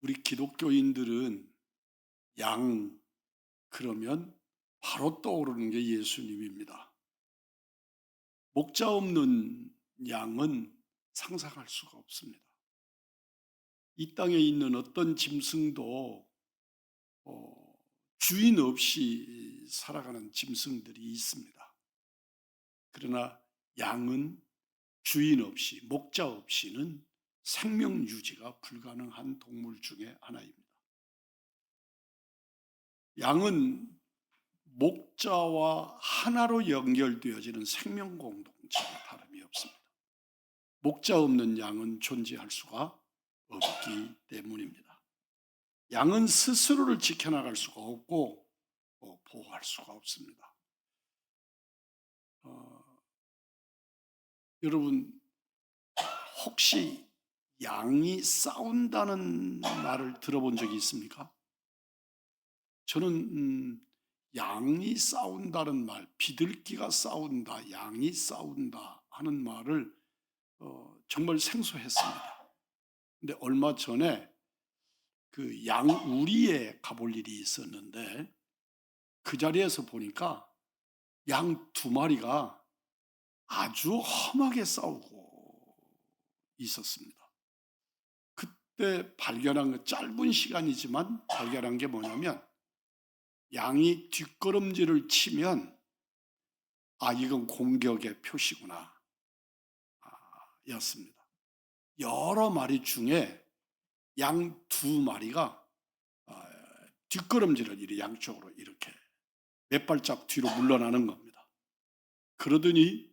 우리 기독교인들은 양 그러면 바로 떠오르는 게 예수님입니다. 목자 없는 양은 상상할 수가 없습니다. 이 땅에 있는 어떤 짐승도 주인 없이 살아가는 짐승들이 있습니다. 그러나 양은 주인 없이, 목자 없이는 생명 유지가 불가능한 동물 중에 하나입니다. 양은 목자와 하나로 연결되어지는 생명 공동체가 다름이 없습니다. 목자 없는 양은 존재할 수가 없기 때문입니다. 양은 스스로를 지켜나갈 수가 없고 보호할 수가 없습니다. 여러분 혹시 양이 싸운다는 말을 들어본 적이 있습니까? 저는 양이 싸운다는 말, 비둘기가 싸운다, 양이 싸운다 하는 말을 정말 생소했습니다. 근데 얼마 전에 그 양우리에 가볼 일이 있었는데 그 자리에서 보니까 양 두 마리가 아주 험하게 싸우고 있었습니다. 그때 발견한 거, 짧은 시간이지만 발견한 게 뭐냐면 양이 뒷걸음질을 치면 이건 공격의 표시구나 였습니다. 여러 마리 중에 양 두 마리가 뒷걸음질을 이렇게 양쪽으로 이렇게 몇 발짝 뒤로 물러나는 겁니다. 그러더니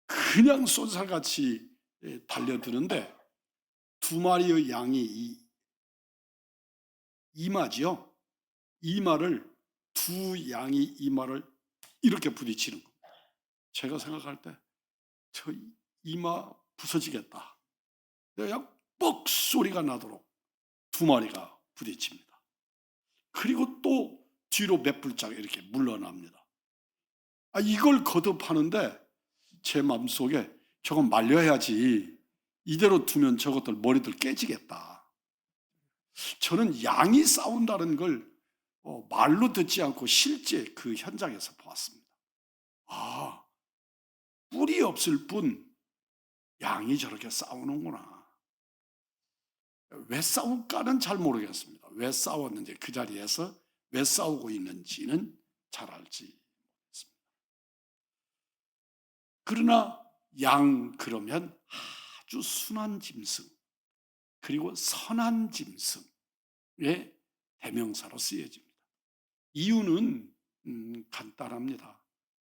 그냥 쏜살같이 달려드는데 두 마리의 양이 이마지요. 이마를 두 양이 이마를 이렇게 부딪히는 겁니다. 제가 생각할 때 저 이마 부서지겠다. 그냥 뻑 소리가 나도록 두 마리가 부딪힙니다. 그리고 또 뒤로 몇 발짝 이렇게 물러납니다. 이걸 거듭하는데 제 마음속에 저건 말려야지. 이대로 두면 저것들 머리들 깨지겠다. 저는 양이 싸운다는 걸 말로 듣지 않고 실제 그 현장에서 보았습니다. 뿔이 없을 뿐 양이 저렇게 싸우는구나. 왜 싸울까는 잘 모르겠습니다. 왜 싸웠는지, 그 자리에서 왜 싸우고 있는지는 잘 알지 못했습니다. 그러나 양 그러면 아주 순한 짐승, 그리고 선한 짐승의 대명사로 쓰여집니다. 이유는 간단합니다.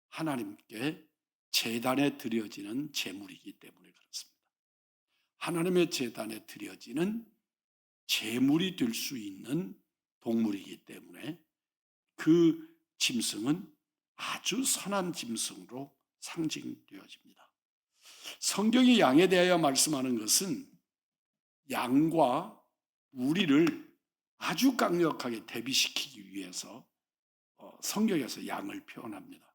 하나님께 제단에 드려지는 제물이기 때문에 그렇습니다. 하나님의 제단에 드려지는 제물이 될 수 있는 동물이기 때문에 그 짐승은 아주 선한 짐승으로 상징되어집니다. 성경이 양에 대하여 말씀하는 것은 양과 우리를 아주 강력하게 대비시키기 위해서 성경에서 양을 표현합니다.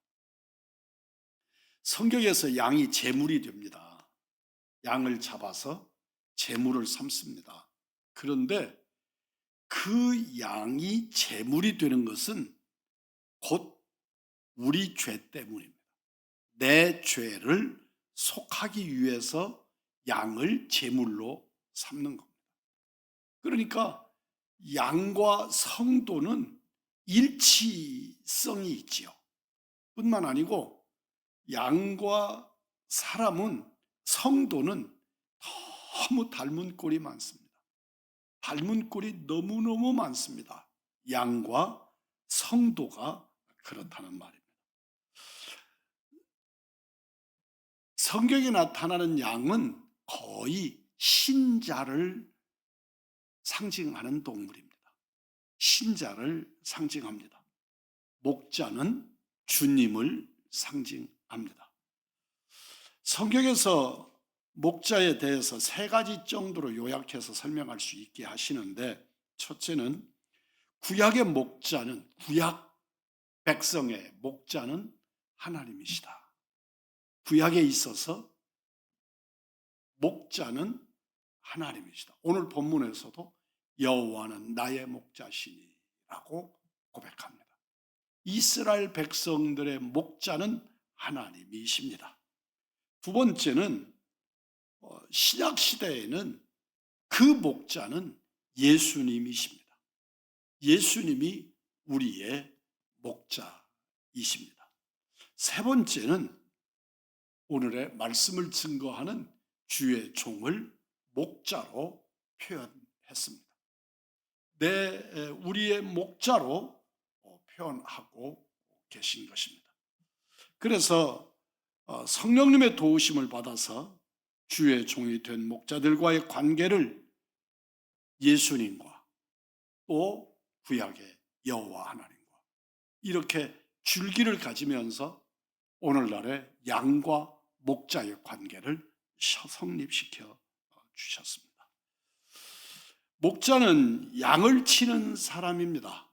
성경에서 양이 제물이 됩니다. 양을 잡아서 제물을 삼습니다. 그런데 그 양이 제물이 되는 것은 곧 우리 죄 때문입니다. 내 죄를 속하기 위해서 양을 제물로 삼는 겁니다. 그러니까 양과 성도는 일치성이 있지요. 뿐만 아니고 양과 사람은, 성도는 너무 닮은 꼴이 많습니다. 닮은 꼴이 너무너무 많습니다. 양과 성도가 그렇다는 말입니다. 성경에 나타나는 양은 거의 신자를 상징하는 동물입니다. 신자를 상징합니다. 목자는 주님을 상징합니다. 성경에서 목자에 대해서 세 가지 정도로 요약해서 설명할 수 있게 하시는데, 첫째는 구약의 목자는, 구약 백성의 목자는 하나님이시다. 구약에 있어서 목자는 하나님이시다. 오늘 본문에서도 여호와는 나의 목자시니라고 고백합니다. 이스라엘 백성들의 목자는 하나님이십니다. 두 번째는 신약 시대에는 그 목자는 예수님이십니다. 예수님이 우리의 목자이십니다. 세 번째는 오늘의 말씀을 증거하는 주의 종을 목자로 표현했습니다. 우리의 목자로 표현하고 계신 것입니다. 그래서 성령님의 도우심을 받아서 주의 종이 된 목자들과의 관계를 예수님과 또 구약의 여호와 하나님과 이렇게 줄기를 가지면서 오늘날의 양과 목자의 관계를 성립시켜 주셨습니다. 목자는 양을 치는 사람입니다.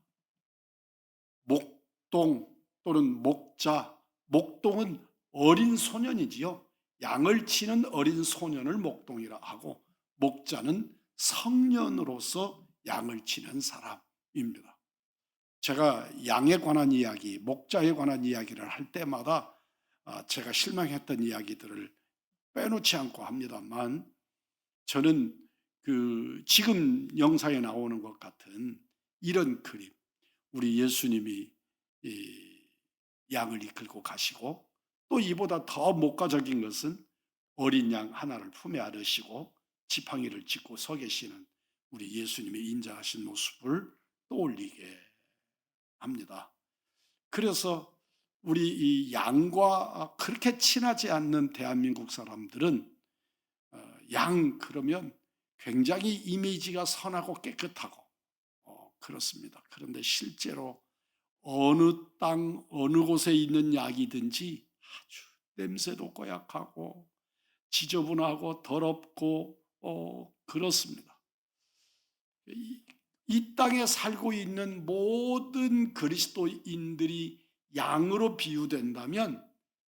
목동 또는 목자, 목동은 어린 소년이지요. 양을 치는 어린 소년을 목동이라 하고, 목자는 성년으로서 양을 치는 사람입니다. 제가 양에 관한 이야기, 목자에 관한 이야기를 할 때마다 제가 실망했던 이야기들을 빼놓지 않고 합니다만, 저는 지금 영상에 나오는 것 같은 이런 그림, 우리 예수님이 양을 이끌고 가시고, 또 이보다 더 목가적인 것은 어린 양 하나를 품에 안으시고 지팡이를 짚고 서 계시는 우리 예수님의 인자하신 모습을 떠올리게 합니다. 그래서 우리 이 양과 그렇게 친하지 않는 대한민국 사람들은 양 그러면 굉장히 이미지가 선하고 깨끗하고 그렇습니다. 그런데 실제로 어느 땅 어느 곳에 있는 약이든지 아주 냄새도 고약하고 지저분하고 더럽고 그렇습니다. 이 땅에 살고 있는 모든 그리스도인들이 양으로 비유된다면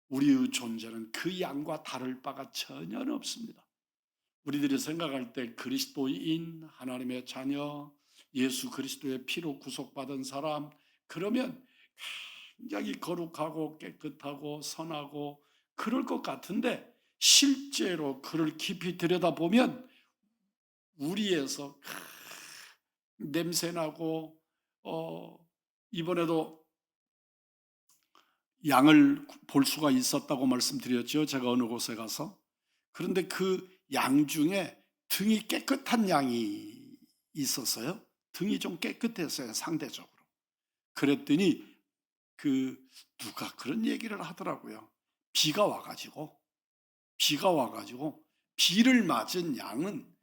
우리의 존재는 그 양과 다를 바가 전혀 없습니다. 우리들이 생각할 때 그리스도인, 하나님의 자녀, 예수 그리스도의 피로 구속받은 사람, 그러면 굉장히 거룩하고 깨끗하고 선하고 그럴 것 같은데, 실제로 그를 깊이 들여다보면 우리에서 냄새나고 이번에도 양을 볼 수가 있었다고 말씀드렸죠. 제가 어느 곳에 가서. 그런데 그 양 중에 등이 깨끗한 양이 있었어요. 등이 좀 깨끗했어요, 상대적으로. 그랬더니 누가 그런 얘기를 하더라고요. 비가 와가지고 비를 맞은 양은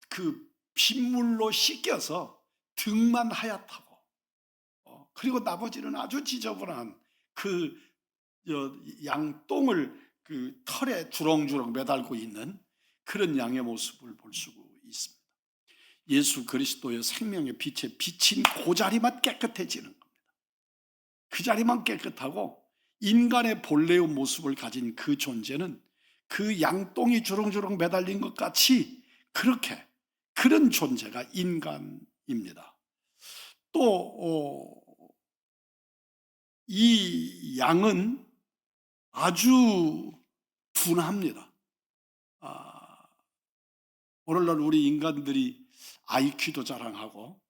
그 빗물로 씻겨서 등만 하얗다고, 그리고 나머지는 아주 지저분한 양똥을 털에 주렁주렁 매달고 있는 그런 양의 모습을 볼 수 있습니다. 예수 그리스도의 생명의 빛에 비친 그 자리만 깨끗해지는 겁니다. 그 자리만 깨끗하고, 인간의 본래의 모습을 가진 그 존재는 그 양똥이 주렁주렁 매달린 것 같이 그런 존재가 인간입니다. 또 이 양은 아주 둔합니다. 오늘날 우리 인간들이 IQ도 자랑하고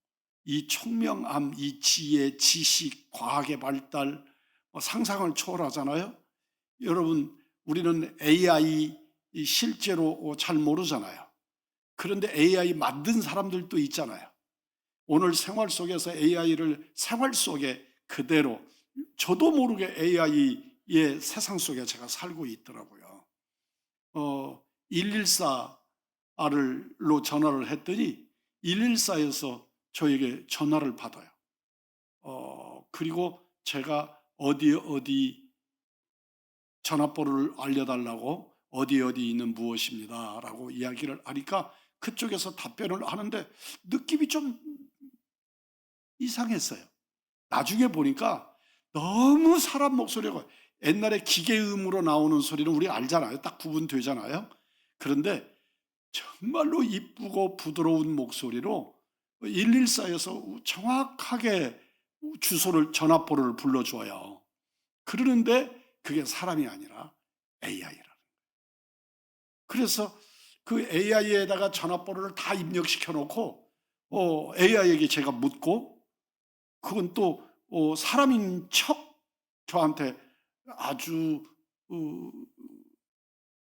이 총명함, 이 지혜, 지식, 과학의 발달, 상상을 초월하잖아요. 여러분, 우리는 AI 실제로 잘 모르잖아요. 그런데 AI 만든 사람들도 있잖아요. 오늘 생활 속에서 AI를 생활 속에 그대로, 저도 모르게 AI의 세상 속에 제가 살고 있더라고요. 114로 전화를 했더니 114에서 저에게 전화를 받아요. 그리고 제가 어디 전화번호를 알려달라고, 어디 있는 무엇입니다 라고 이야기를 하니까 그쪽에서 답변을 하는데 느낌이 좀 이상했어요. 나중에 보니까 너무 사람 목소리가, 옛날에 기계음으로 나오는 소리는 우리가 알잖아요. 딱 구분되잖아요. 그런데 정말로 이쁘고 부드러운 목소리로 114에서 정확하게 주소를, 전화번호를 불러줘요. 그러는데 그게 사람이 아니라 AI라는 거예요. 그래서 그 AI에다가 전화번호를 다 입력시켜 놓고 AI에게 제가 묻고, 그건 또 사람인 척 저한테 아주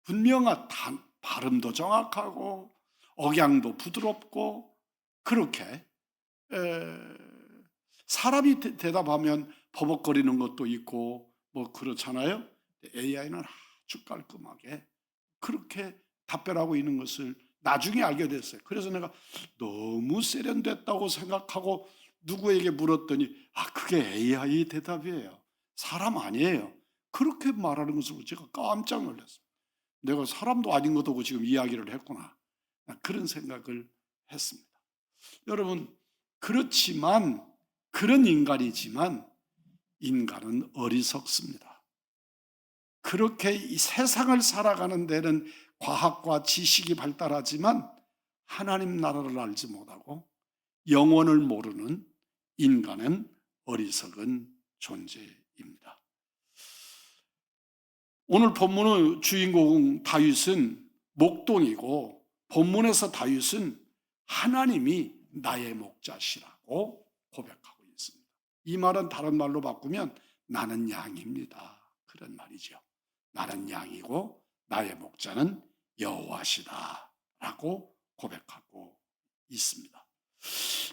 분명한 발음도 정확하고 억양도 부드럽고, 그렇게 사람이 대답하면 버벅거리는 것도 있고 뭐 그렇잖아요. AI는 아주 깔끔하게 그렇게 답변하고 있는 것을 나중에 알게 됐어요. 그래서 내가 너무 세련됐다고 생각하고 누구에게 물었더니 그게 AI 대답이에요. 사람 아니에요. 그렇게 말하는 것을 제가 깜짝 놀랐어요. 내가 사람도 아닌 것도 지금 이야기를 했구나. 그런 생각을 했습니다. 여러분, 그렇지만, 그런 인간이지만 인간은 어리석습니다. 그렇게 이 세상을 살아가는 데는 과학과 지식이 발달하지만 하나님 나라를 알지 못하고 영원을 모르는 인간은 어리석은 존재입니다. 오늘 본문의 주인공 다윗은 목동이고, 본문에서 다윗은 하나님이 나의 목자시라고 고백하고 있습니다. 이 말은 다른 말로 바꾸면 나는 양입니다, 그런 말이죠. 나는 양이고 나의 목자는 여호와시다 라고 고백하고 있습니다.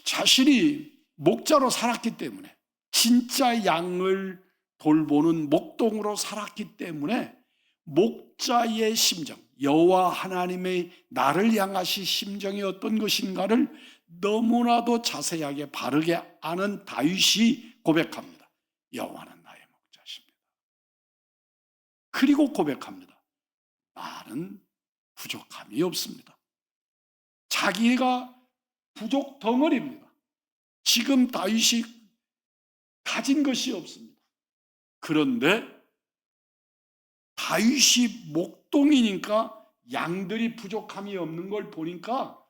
자신이 목자로 살았기 때문에, 진짜 양을 돌보는 목동으로 살았기 때문에 목자의 심정, 여호와 하나님의 나를 향하신 심정이 어떤 것인가를 너무나도 자세하게 바르게 아는 다윗이 고백합니다. 여호와는 나의 목자십니다. 그리고 고백합니다. 나는 부족함이 없습니다. 자기가 부족 덩어리입니다. 지금 다윗이 가진 것이 없습니다. 그런데 다윗이 목동이니까 양들이 부족함이 없는 걸 보니까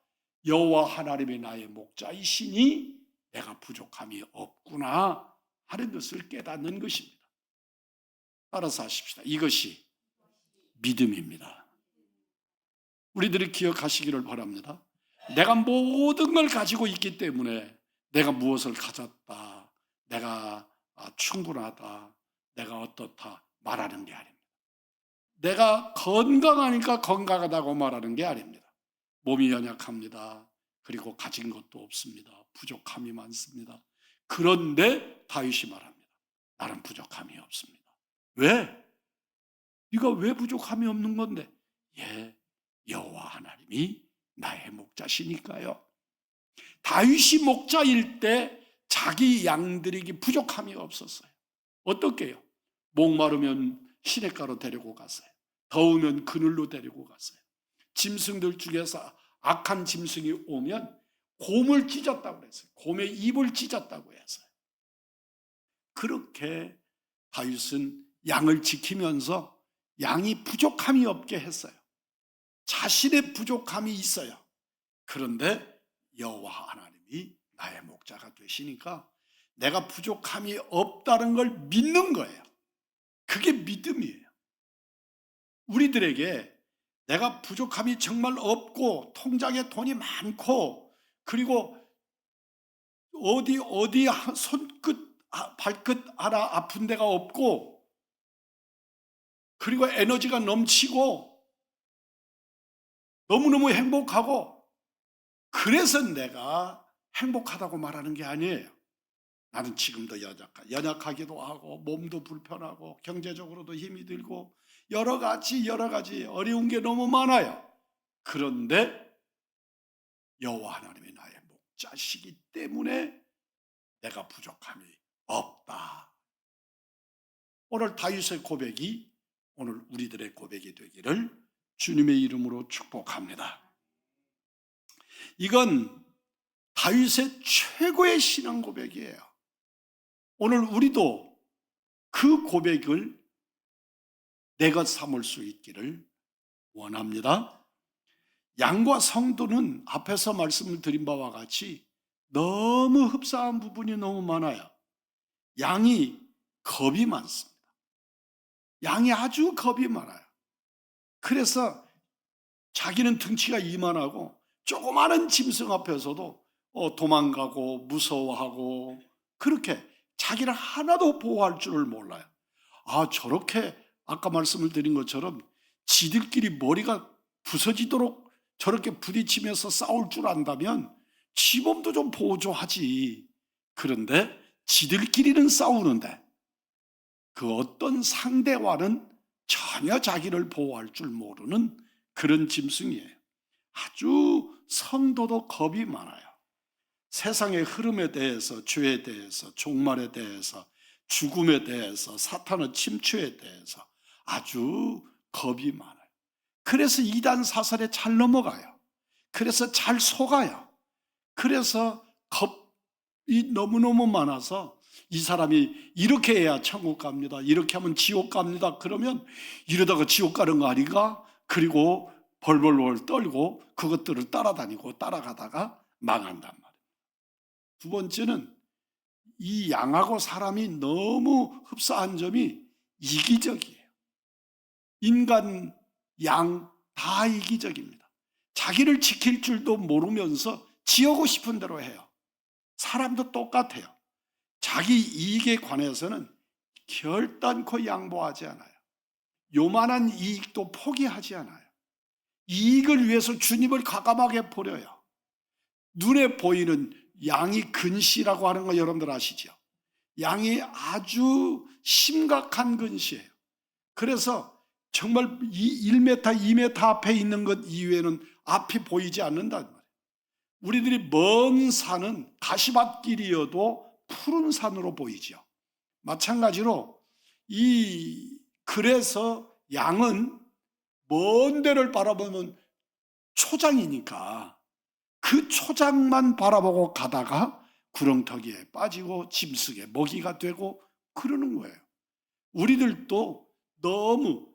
여호와 하나님이 나의 목자이시니 내가 부족함이 없구나 하는 것을 깨닫는 것입니다. 따라서 하십시다. 이것이 믿음입니다. 우리들이 기억하시기를 바랍니다. 내가 모든 걸 가지고 있기 때문에 내가 무엇을 가졌다, 내가 충분하다, 내가 어떻다 말하는 게 아닙니다. 내가 건강하니까 건강하다고 말하는 게 아닙니다. 몸이 연약합니다. 그리고 가진 것도 없습니다. 부족함이 많습니다. 그런데 다윗이 말합니다. 나는 부족함이 없습니다. 왜? 네가 왜 부족함이 없는 건데? 여호와 하나님이 나의 목자시니까요. 다윗이 목자일 때 자기 양들에게 부족함이 없었어요. 어떻게요? 목마르면 시냇가로 데리고 갔어요. 더우면 그늘로 데리고 갔어요. 짐승들 중에서 악한 짐승이 오면 곰을 찢었다고 그랬어요. 곰의 입을 찢었다고 했어요. 그렇게 다윗은 양을 지키면서 양이 부족함이 없게 했어요. 자신의 부족함이 있어요. 그런데 여호와 하나님이 나의 목자가 되시니까 내가 부족함이 없다는 걸 믿는 거예요. 그게 믿음이에요. 우리들에게 내가 부족함이 정말 없고 통장에 돈이 많고 그리고 어디 손끝 발끝 하나 아픈 데가 없고 그리고 에너지가 넘치고 너무너무 행복하고 그래서 내가 행복하다고 말하는 게 아니에요. 나는 지금도 연약하기도 하고 몸도 불편하고 경제적으로도 힘이 들고 여러 가지 어려운 게 너무 많아요. 그런데 여호와 하나님이 나의 목자시기 때문에 내가 부족함이 없다. 오늘 다윗의 고백이 오늘 우리들의 고백이 되기를 주님의 이름으로 축복합니다. 이건 다윗의 최고의 신앙 고백이에요. 오늘 우리도 그 고백을 내 것 삼을 수 있기를 원합니다. 양과 성도는 앞에서 말씀을 드린 바와 같이 너무 흡사한 부분이 너무 많아요. 양이 겁이 많습니다. 양이 아주 겁이 많아요. 그래서 자기는 등치가 이만하고 조그마한 짐승 앞에서도 도망가고 무서워하고 그렇게 자기를 하나도 보호할 줄을 몰라요. 저렇게 아까 말씀을 드린 것처럼 지들끼리 머리가 부서지도록 저렇게 부딪히면서 싸울 줄 안다면 지 몸도 좀 보호 좀 하지. 그런데 지들끼리는 싸우는데 그 어떤 상대와는 전혀 자기를 보호할 줄 모르는 그런 짐승이에요. 아주 성도도 겁이 많아요. 세상의 흐름에 대해서, 죄에 대해서, 종말에 대해서, 죽음에 대해서, 사탄의 침투에 대해서 아주 겁이 많아요. 그래서 이단 사설에 잘 넘어가요. 그래서 잘 속아요. 그래서 겁이 너무너무 많아서 이 사람이 이렇게 해야 천국 갑니다, 이렇게 하면 지옥 갑니다, 그러면 이러다가 지옥 가는 거 아닌가? 그리고 벌벌벌 떨고 그것들을 따라다니고 따라가다가 망한단 말이에요. 두 번째는 이 양하고 사람이 너무 흡사한 점이 이기적이에요. 인간, 양 다 이기적입니다. 자기를 지킬 줄도 모르면서 지어고 싶은 대로 해요. 사람도 똑같아요. 자기 이익에 관해서는 결단코 양보하지 않아요. 요만한 이익도 포기하지 않아요. 이익을 위해서 주님을 과감하게 버려요. 눈에 보이는 양이 근시라고 하는 거 여러분들 아시죠? 양이 아주 심각한 근시예요. 그래서 정말 1m, 2m 앞에 있는 것 이외에는 앞이 보이지 않는단 말이에요. 우리들이 먼 산은 가시밭길이어도 푸른 산으로 보이죠. 마찬가지로 그래서 양은 먼 데를 바라보면 초장이니까 그 초장만 바라보고 가다가 구렁텅이에 빠지고 짐승의 먹이가 되고 그러는 거예요. 우리들도 너무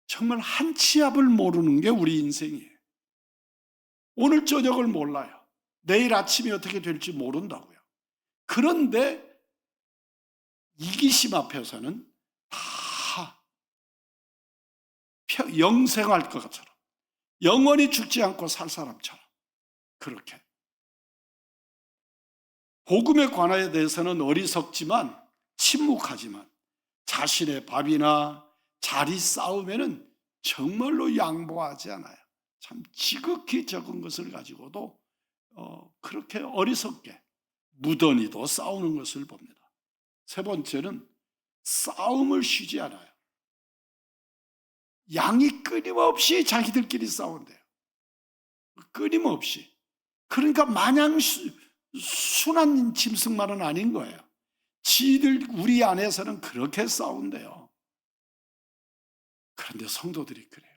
정말 한 치 앞을 모르는 게 우리 인생이에요. 오늘 저녁을 몰라요. 내일 아침이 어떻게 될지 모른다고요. 그런데 이기심 앞에서는 다 영생할 것처럼, 영원히 죽지 않고 살 사람처럼 그렇게. 복음에 관하에 대해서는 어리석지만 침묵하지만 자신의 밥이나 자리 싸움에는 정말로 양보하지 않아요. 참 지극히 적은 것을 가지고도 그렇게 어리석게 무던히도 싸우는 것을 봅니다. 세 번째는 싸움을 쉬지 않아요. 양이 끊임없이 자기들끼리 싸운대요. 끊임없이. 그러니까 마냥 순한 짐승만은 아닌 거예요. 우리 안에서는 그렇게 싸운대요. 그런데 성도들이 그래요.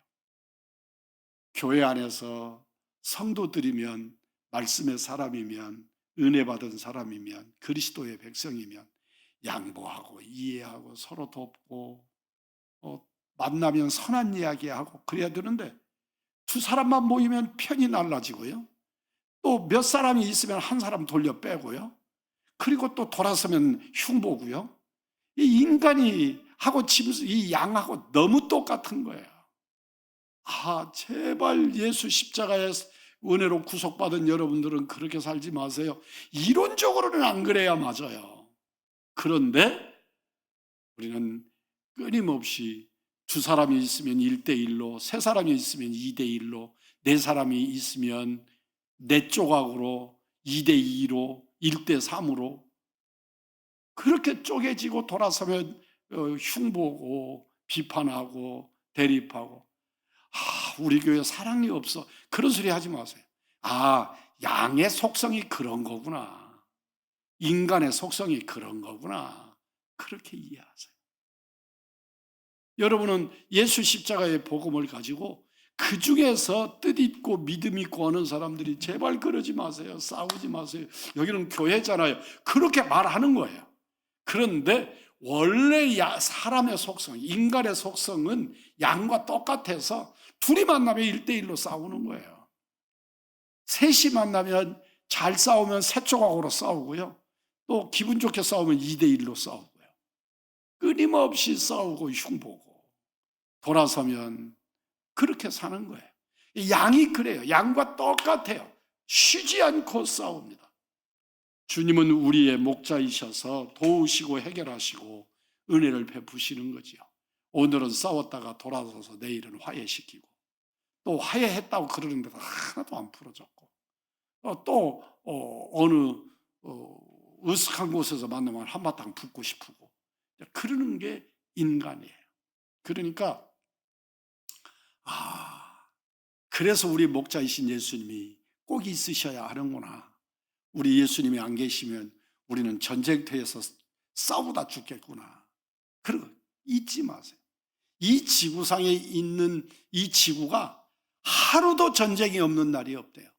교회 안에서 성도들이면, 말씀의 사람이면, 은혜 받은 사람이면, 그리스도의 백성이면 양보하고 이해하고 서로 돕고 만나면 선한 이야기하고 그래야 되는데 두 사람만 모이면 편이 날라지고요. 또 몇 사람이 있으면 한 사람 돌려 빼고요. 그리고 또 돌아서면 흉보고요. 이 인간이 하고 이 양하고 너무 똑같은 거예요. 제발 예수 십자가에 은혜로 구속받은 여러분들은 그렇게 살지 마세요. 이론적으로는 안 그래야 맞아요. 그런데 우리는 끊임없이 두 사람이 있으면 1대1로, 세 사람이 있으면 2대1로, 네 사람이 있으면 네 조각으로, 2대2로, 1대3으로 그렇게 쪼개지고 돌아서면 흉보고 비판하고 대립하고 우리 교회 사랑이 없어. 그런 소리 하지 마세요. 양의 속성이 그런 거구나. 인간의 속성이 그런 거구나. 그렇게 이해하세요. 여러분은 예수 십자가의 복음을 가지고 그 중에서 뜻있고 믿음 있고 하는 사람들이 제발 그러지 마세요. 싸우지 마세요. 여기는 교회잖아요. 그렇게 말하는 거예요. 그런데 원래 사람의 속성, 인간의 속성은 양과 똑같아서 둘이 만나면 1대1로 싸우는 거예요. 셋이 만나면 잘 싸우면 세 조각으로 싸우고요. 또 기분 좋게 싸우면 2대1로 싸우고요. 끊임없이 싸우고 흉보고 돌아서면 그렇게 사는 거예요. 양이 그래요. 양과 똑같아요. 쉬지 않고 싸웁니다. 주님은 우리의 목자이셔서 도우시고 해결하시고 은혜를 베푸시는 거지요. 오늘은 싸웠다가 돌아서서 내일은 화해시키고, 또 화해했다고 그러는데도 하나도 안 풀어졌고, 또 어느 으슥한 곳에서 만나면 한바탕 붙고 싶고, 그러는 게 인간이에요. 그러니까 그래서 우리 목자이신 예수님이 꼭 있으셔야 하는구나. 우리 예수님이 안 계시면 우리는 전쟁터에서 싸우다 죽겠구나. 그리고 잊지 마세요. 이 지구상에 있는 이 지구가 하루도 전쟁이 없는 날이 없대요.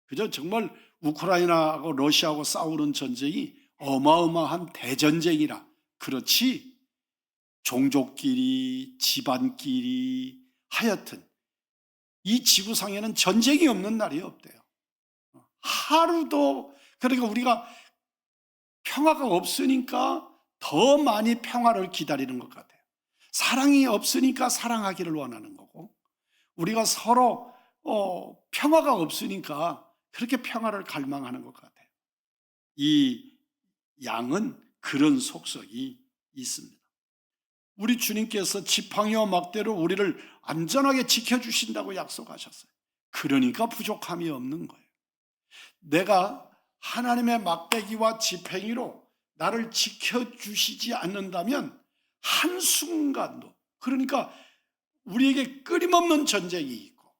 그죠? 정말 우크라이나하고 러시아하고 싸우는 전쟁이 어마어마한 대전쟁이라. 그렇지 종족끼리, 집안끼리, 하여튼 이 지구상에는 전쟁이 없는 날이 없대요. 하루도. 그러니까 우리가 평화가 없으니까 더 많이 평화를 기다리는 것 같아요. 사랑이 없으니까 사랑하기를 원하는 거고, 우리가 서로 평화가 없으니까 그렇게 평화를 갈망하는 것 같아요. 이 양은 그런 속성이 있습니다. 우리 주님께서 지팡이와 막대로 우리를 안전하게 지켜주신다고 약속하셨어요. 그러니까 부족함이 없는 거예요. 내가 하나님의 막대기와 지팡이로 나를 지켜주시지 않는다면 한순간도, 그러니까 우리에게 끊임없는 전쟁이 있고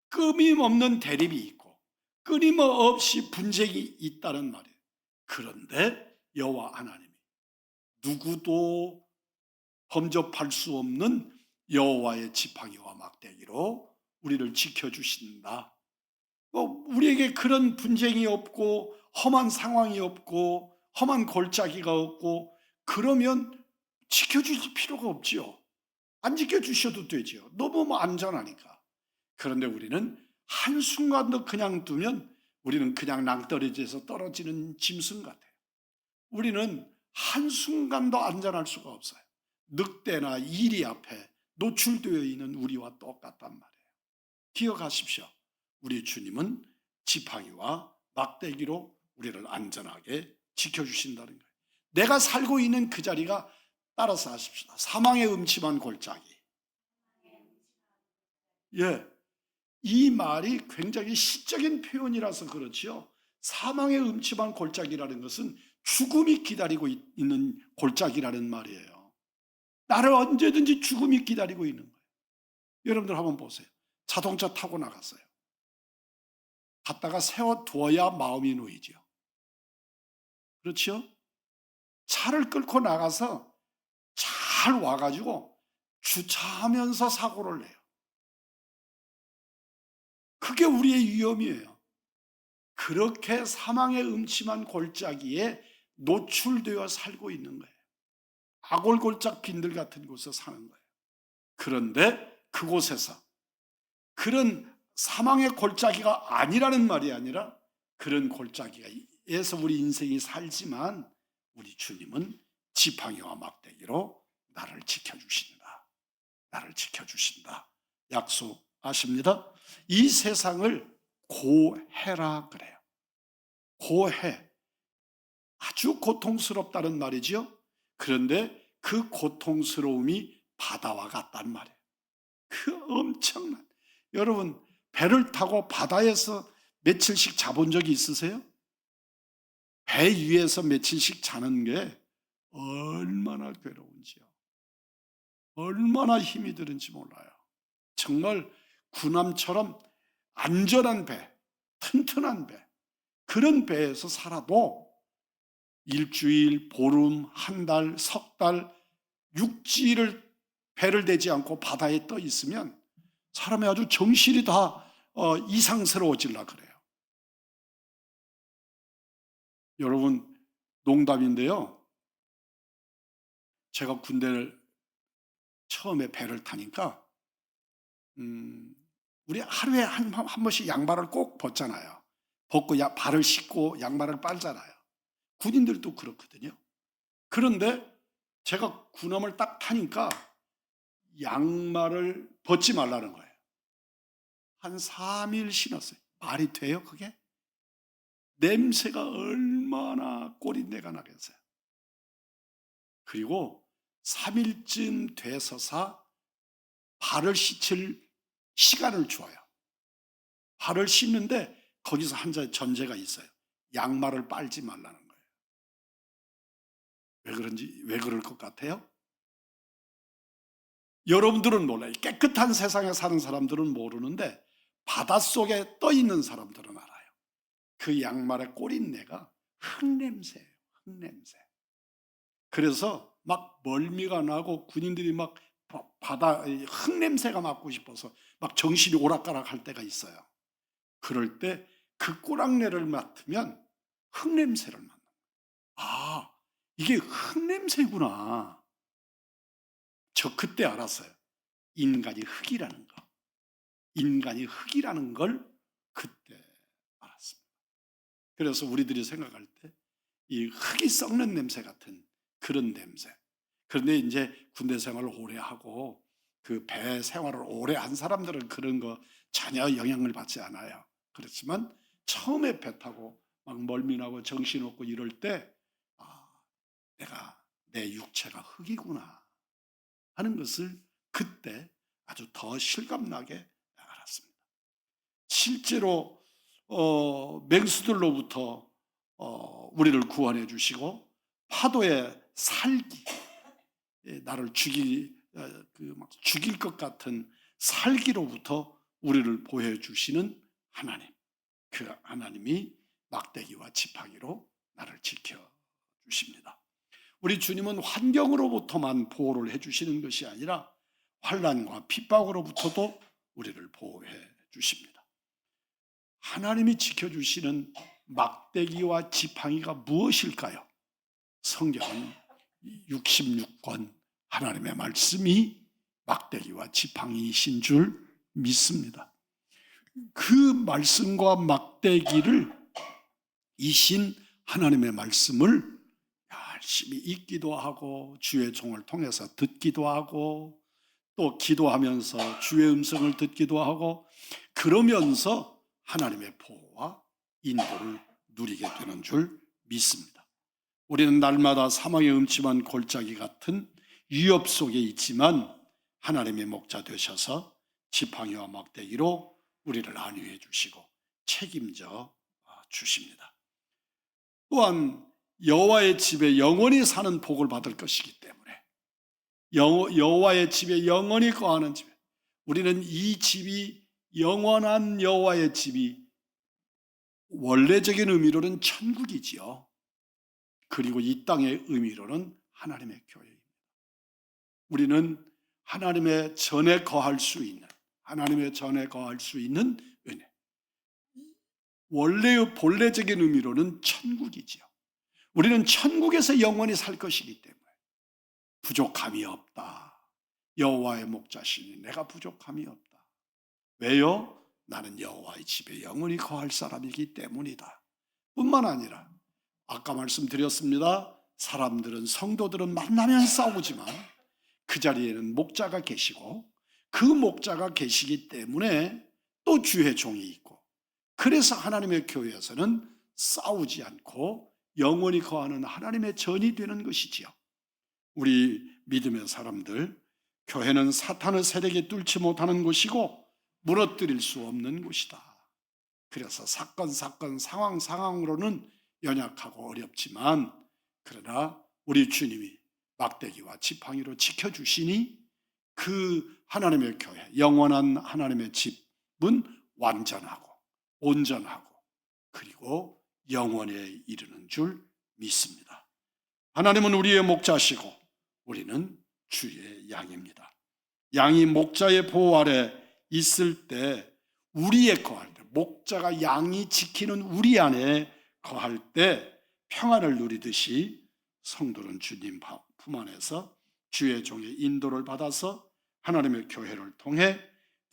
끊임없는 대립이 있고 끊임없이 분쟁이 있다는 말이에요. 그런데 여호와 하나님이 누구도 범접할 수 없는 여호와의 지팡이와 막대기로 우리를 지켜주신다. 우리에게 그런 분쟁이 없고 험한 상황이 없고 험한 골짜기가 없고 그러면 지켜주실 필요가 없지요. 안 지켜주셔도 되지요. 너무 안전하니까. 그런데 우리는 한순간도 그냥 두면 우리는 그냥 낭떠러지에서 떨어지는 짐승 같아요. 우리는 한순간도 안전할 수가 없어요. 늑대나 이리 앞에 노출되어 있는 우리와 똑같단 말이에요. 기억하십시오. 우리 주님은 지팡이와 막대기로 우리를 안전하게 지켜주신다는 거예요. 내가 살고 있는 그 자리가, 따라서 하십시다. 사망의 음침한 골짜기. 이 말이 굉장히 시적인 표현이라서 그렇지요. 사망의 음침한 골짜기라는 것은 죽음이 기다리고 있는 골짜기라는 말이에요. 나를 언제든지 죽음이 기다리고 있는 거예요. 여러분들 한번 보세요. 자동차 타고 나갔어요. 갔다가 세워두어야 마음이 놓이죠. 그렇죠? 차를 끌고 나가서 잘 와가지고 주차하면서 사고를 내요. 그게 우리의 위험이에요. 그렇게 사망의 음침한 골짜기에 노출되어 살고 있는 거예요. 아골골짝 빈들 같은 곳에 사는 거예요. 그런데 그곳에서 그런 사망의 골짜기가 아니라는 말이 아니라 그런 골짜기에서 우리 인생이 살지만 우리 주님은 지팡이와 막대기로 나를 지켜주신다. 나를 지켜주신다. 약속하십니다. 이 세상을 고해라 그래요. 고해. 아주 고통스럽다는 말이죠. 그런데 그 고통스러움이 바다와 같단 말이에요. 그 엄청난, 여러분 배를 타고 바다에서 며칠씩 자본 적이 있으세요? 배 위에서 며칠씩 자는 게 얼마나 괴로운지요. 얼마나 힘이 드는지 몰라요. 정말 군함처럼 안전한 배, 튼튼한 배, 그런 배에서 살아도 일주일, 보름, 한 달, 석 달, 육지를 배를 대지 않고 바다에 떠 있으면 사람이 아주 정신이 다 이상스러워질라 그래요. 여러분, 농담인데요. 제가 군대를 처음에 배를 타니까 우리 하루에 한 번씩 양말을 꼭 벗잖아요. 벗고 발을 씻고 양말을 빨잖아요. 군인들도 그렇거든요. 그런데 제가 군함을 딱 타니까 양말을 벗지 말라는 거예요. 한 3일 신었어요. 말이 돼요, 그게? 냄새가 얼마나 꼬린내가 나겠어요. 그리고 3일쯤 돼서서 발을 씻을 시간을 줘요. 발을 씻는데 거기서 한 전제가 있어요. 양말을 빨지 말라는 거예요. 왜 그런지, 왜 그럴 것 같아요? 여러분들은 몰라요. 깨끗한 세상에 사는 사람들은 모르는데 바닷속에 떠 있는 사람들은 알아요. 그 양말의 꼬린내가 흙냄새예요. 흙냄새. 그래서 막 멀미가 나고 군인들이 막 바다 흙냄새가 맡고 싶어서 막 정신이 오락가락 할 때가 있어요. 그럴 때 그 꼬랑내를 맡으면 흙냄새를 맡는 거예요. 아, 이게 흙냄새구나. 저 그때 알았어요. 인간이 흙이라는 거. 인간이 흙이라는 걸 그때 알았습니다. 그래서 우리들이 생각할 때 이 흙이 썩는 냄새 같은 그런 냄새. 그런데 이제 군대 생활을 오래 하고 그 배 생활을 오래 한 사람들은 그런 거 전혀 영향을 받지 않아요. 그렇지만 처음에 배 타고 막 멀미나고 정신없고 이럴 때 내 육체가 흙이구나 하는 것을 그때 아주 더 실감나게 알았습니다. 실제로 맹수들로부터 우리를 구원해 주시고 파도의 살기, 나를 죽일 것 같은 살기로부터 우리를 보호해 주시는 하나님, 그 하나님이 막대기와 지팡이로 나를 지켜 주십니다. 우리 주님은 환경으로부터만 보호를 해주시는 것이 아니라 환난과 핍박으로부터도 우리를 보호해 주십니다. 하나님이 지켜주시는 막대기와 지팡이가 무엇일까요? 성경은 66권 하나님의 말씀이 막대기와 지팡이이신 줄 믿습니다. 그 말씀과 막대기를 이신 하나님의 말씀을 열심히 읽기도 하고 주의 종을 통해서 듣기도 하고 또 기도하면서 주의 음성을 듣기도 하고 그러면서 하나님의 보호와 인도를 누리게 되는 줄 믿습니다. 우리는 날마다 사망의 음침한 골짜기 같은 위협 속에 있지만 하나님의 목자 되셔서 지팡이와 막대기로 우리를 안위해 주시고 책임져 주십니다. 또한 여호와의 집에 영원히 사는 복을 받을 것이기 때문에 여호와의 집에 영원히 거하는 집에 우리는 이 집이 영원한 여호와의 집이 원래적인 의미로는 천국이지요. 그리고 이 땅의 의미로는 하나님의 교회입니다. 우리는 하나님의 전에 거할 수 있는 은혜. 원래의 본래적인 의미로는 천국이지요. 우리는 천국에서 영원히 살 것이기 때문에 부족함이 없다. 여호와의 목자시니 내가 부족함이 없다. 왜요? 나는 여호와의 집에 영원히 거할 사람이기 때문이다. 뿐만 아니라 아까 말씀드렸습니다. 성도들은 만나면 싸우지만 그 자리에는 목자가 계시고 그 목자가 계시기 때문에 또 주의 종이 있고 그래서 하나님의 교회에서는 싸우지 않고 영원히 거하는 하나님의 전이 되는 것이지요. 우리 믿음의 사람들, 교회는 사탄의 세력에 뚫지 못하는 곳이고 무너뜨릴 수 없는 곳이다. 그래서 사건, 상황으로는 연약하고 어렵지만 그러나 우리 주님이 막대기와 지팡이로 지켜주시니 그 하나님의 교회, 영원한 하나님의 집은 완전하고 온전하고 그리고 영원에 이르는 줄 믿습니다. 하나님은 우리의 목자시고 우리는 주의 양입니다. 양이 목자의 보호 아래 있을 때 우리의 거할 때 목자가 양이 지키는 우리 안에 거할 때 평안을 누리듯이 성도는 주님 품 안에서 주의 종의 인도를 받아서 하나님의 교회를 통해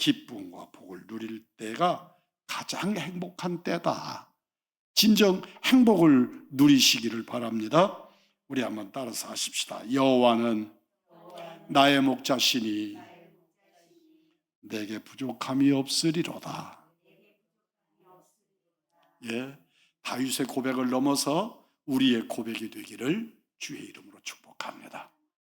기쁨과 복을 누릴 때가 가장 행복한 때다. 진정 행복을 누리시기를 바랍니다. 우리 한번 따라서 하십시다. 여호와는 나의 목자시니 내게 부족함이 없으리로다. 예, 다윗의 고백을 넘어서 우리의 고백이 되기를 주의 이름으로 축복합니다.